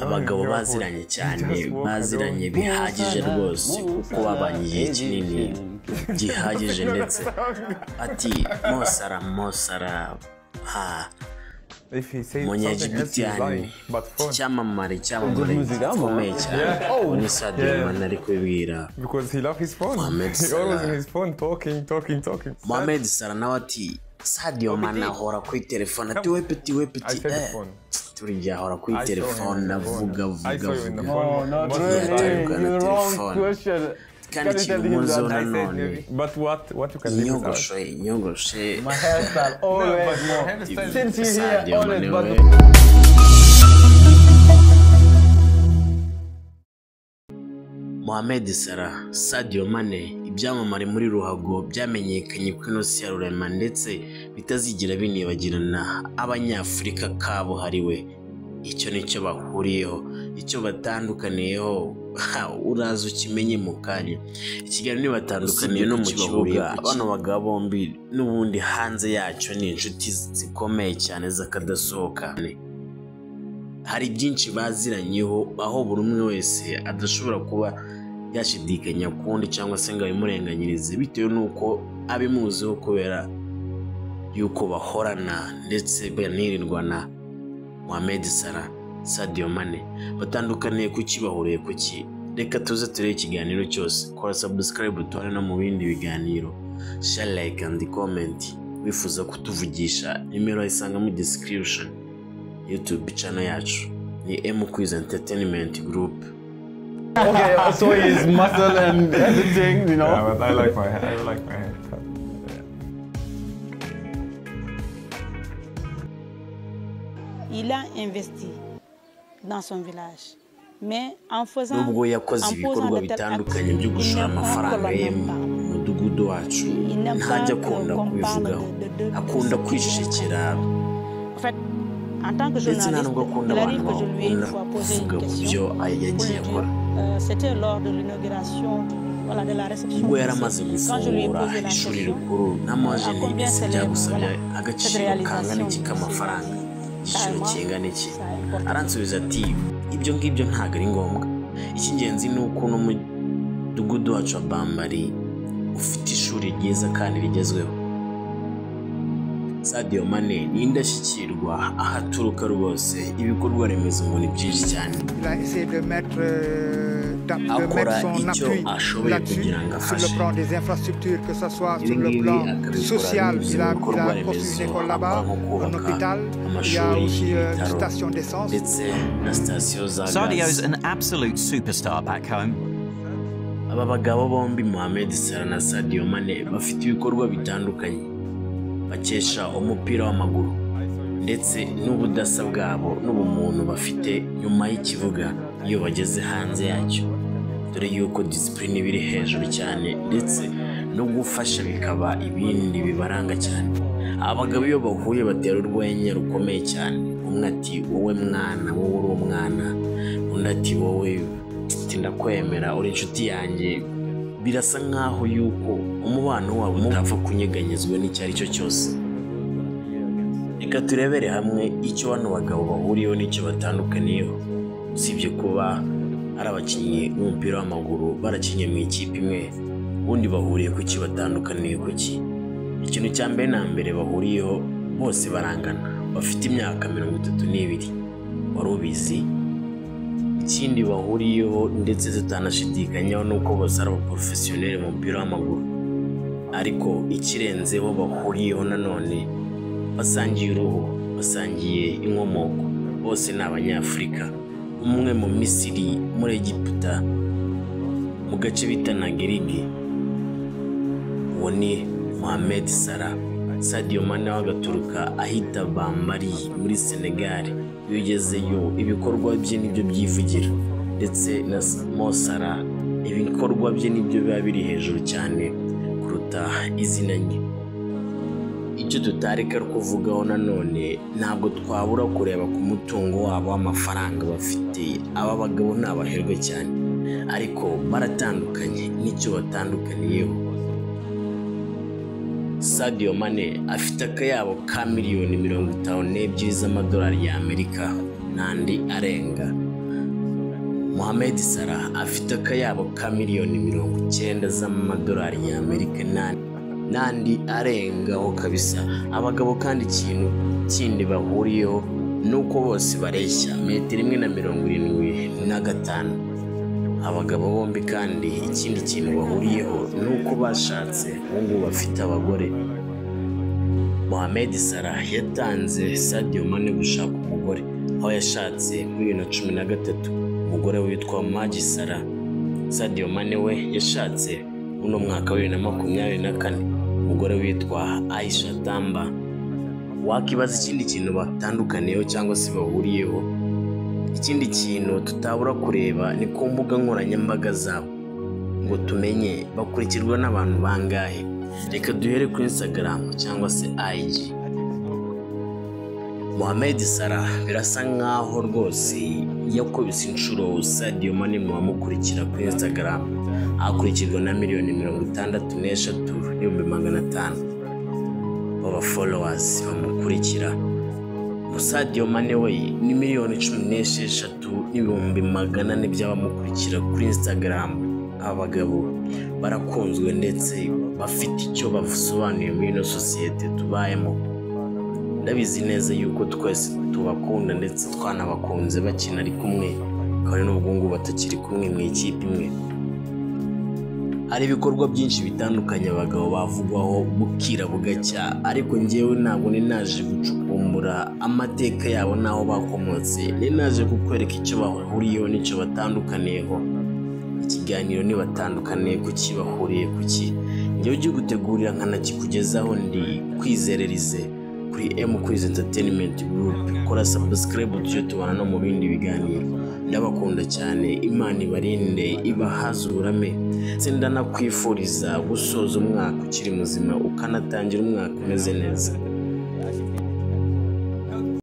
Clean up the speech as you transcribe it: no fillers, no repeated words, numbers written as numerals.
abagabo baziranye cyane baziranye bihagije rwose kuko babanye igihe kinini gihagije ndetse ati Mosara Munyagibitiani icyamamare gikomeye cyane ni Sadio Mane ari kubibwira Mohamed Salah nawe ati Sadio Mane ahora kuri telefone ati we peti turi ahora kuri telefone avuga kandi kimuzo nanone but what you can do nyogoshe my hairstyle always since you here always but Mohamed Salah Sadio Mane ibyamamare muri ruhago byamenyekanye ku inosi ya rurema ndetse bitazigira binibagirana abanyafrika kabo hariwe icyo nicyo bahuriyeho icyo batandukaniyeho uraza ukimenye mu kanya ikiganiro ni batandukaniye no mu kibuga bano bagabo bombi n'ubundi hanze yacyo ni inshuti zikomeye cyane zakadasohoka hari byinshi baziranyeho aho buri umwe wese adashobora kuba yashidikanya kundi cyangwa se ngo abimurenganyirize bitewe nuko abimuziho kubera yuko bahorana ndetse banirirwana Mohamed Salah Sadio Mane batandukaniye kuki bahuriye kuki reka tuze turebe ikiganiro cyose kora subscribe tubane no mu bindi biganiro share like and comment wifuza kutuvugisha nimero isanga mu description YouTube channel yacu ni M Quiz Entertainment Group. okay so his muscle and everything you know yeah, but I like my hair Il a investi dans son village, mais en faisant nubwo yakoze ibikorwa bitandukanye byo gushora amafaranga ye mu mudugudu wacu ntajya akunda kubivugaho akunda kwishekera en tant que journaliste, il arrive que je lui ai une fois posé une question. C'était lors de l'inauguration de la réception. Quand je lui ai posé la question, à combien s'élève cette réalisation igiciro kingana iki aransubiza ati ibyo ngibyo ntago ari ngombwa icy'ingenzi ni uko no mudugudu wacu wa Bambari ufite ishuri ryiza kandi rigezweho. Sadio Mane ni indashyikirwa ahaturuka rwose ibikorwa remezo ngo ni byinshi cyane akora icyo ashoboye kugira ngo afashe ibi ngibi akabikora binyuze mu bikorwa remezo akora nko kubaka amashuri ibitaro ndetse na sitasiyo za gazi. Sadio is an absolute superstar back home. Aba bagabo bombi Mohamed Salah na Sadio Mane bafite ibikorwa bitandukanye bakesha umupira w'amaguru ndetse n'ubudasa bwabo n'ubumuntu bafite nyuma y'ikibuga iyo bageze hanze yacyo dore yuko discipline biri hejuru cyane ndetse no gufasha bikaba ibindi bibaranga cyane. Abagabo iyo bahuye batera urwenya rukomeye cyane umwe ati wowe mwana wowe uri umwana undi ati wowe ndakwemera uri inshuti yanjye birasa nkaho yuko umubano wabo utapfa kunyeganyezwa n'icyo ari cyo cyose. Reka turebere hamwe icyo bano bagabo bahuriyeho n'icyo batandukaniyeho usibye kuba ari abakinnyi b'umupira w'amaguru barakinnye mu ikipe imwe ubundi bahuriye ku ki batandukaniye ku ki. Ikintu cya mbere na mbere bahuriyeho bose barangana bafite imyaka 32 wari ubizi. Ikindi bahuriyeho ndetse tutanashidikanyaho nuko bose ari abaprofesiyoneri mu mupira w'amaguru ariko ikirenzeho bahuriyeho nanone basangiye uruhu basangiye inkomoko bose ni abanyafrika umwe mu Misiri muri Egiputa mu gace bita Nagerigi uwo ni Mohamed Salah. Sadio Mane wagaturuka ahita Bambari muri Senegal iyo ugezeyo ibikorwa bye nibyo byivugira ndetse na Mo Salah ibikorwa bye nibyo biba biri hejuru cyane kuruta izina rye. Icyo tutareka kuvugaho nanone ntabwo twabura kureba ku mutungo wabo w'amafaranga bafite. Aba bagabo ni abaherwe cyane ariko baratandukanye n'icyo batandukaniyeho. Sadio Mane afite akayabo ka miliyoni 52 z'amadolari y'Amerika n'andi arenga. Mohamed Salah afite akayabo ka miliyoni 90 z'amadolari y'Amerika n'andi arengaho kabisa. Abagabo kandi ikintu kindi bahuriyeho nuko bose bareshya 1.75 m. Abagabo bombi kandi ikindi kintu bahuriyeho nuko bashatse ngo bafite abagore. Mohamed Salah yatanze Sadio Mane gushaka umugore, aho yashatse muri 2013 umugore witwa Maji Salah. Sadio Mane we yashatse uno mwaka wa 2024 umugore witwa Aisha Tamba. Wakibaza ikindi kintu batandukaniyeho cyangwa se bahuriyeho. Ikindi kintu tutabura kureba ni ku mbuga nkoranyambaga zabo ngo tumenye bakurikirwa n'abantu bangahe. Reka duhere kuri Instagram cyangwa se IG. Mohamed Salah birasa nkaho rwose yakubise inshuro Sadio Mane mu bamukurikira kuri Instagram, akurikirwa na miliyoni 63,500 baba followers bamukurikira. Sadio Mane we ni miliyoni 16,400 by'abamukurikira kuri Instagram. Abagabo barakunzwe ndetse bafite icyo basobanuye muri ino sosiyete tubayemo. Ndabizi neza yuko twese tubakunda ndetse twanabakunze bakina ari kumwe, kandi n'ubwo ngo batakiri kumwe mu ikipe imwe. Hari ibikorwa byinshi bitandukanye abagabo bavugwaho bukira bugacya, ariko njyewe ntabwo ninaje gucukumbura amateka yabo naho bakomotse. Ninaje kukwereka icyo bahuriyeho n'icyo batandukaniyeho. Ikiganiro ni batandukaniye kuki bahuriye kuki. Njyewe ugiye gutegurira nkanakikugezaho ndi Kwizererize kuri M-Quiz Entertainment Group. Kora subscribe tujye tubana no mu bindi biganiro. Ndabakunda cyane, Imana ibarinde ibahaze uburame. Ndanakwifuriza gusoza umwaka ukiri muzima ukanatangira umwaka umeze neza.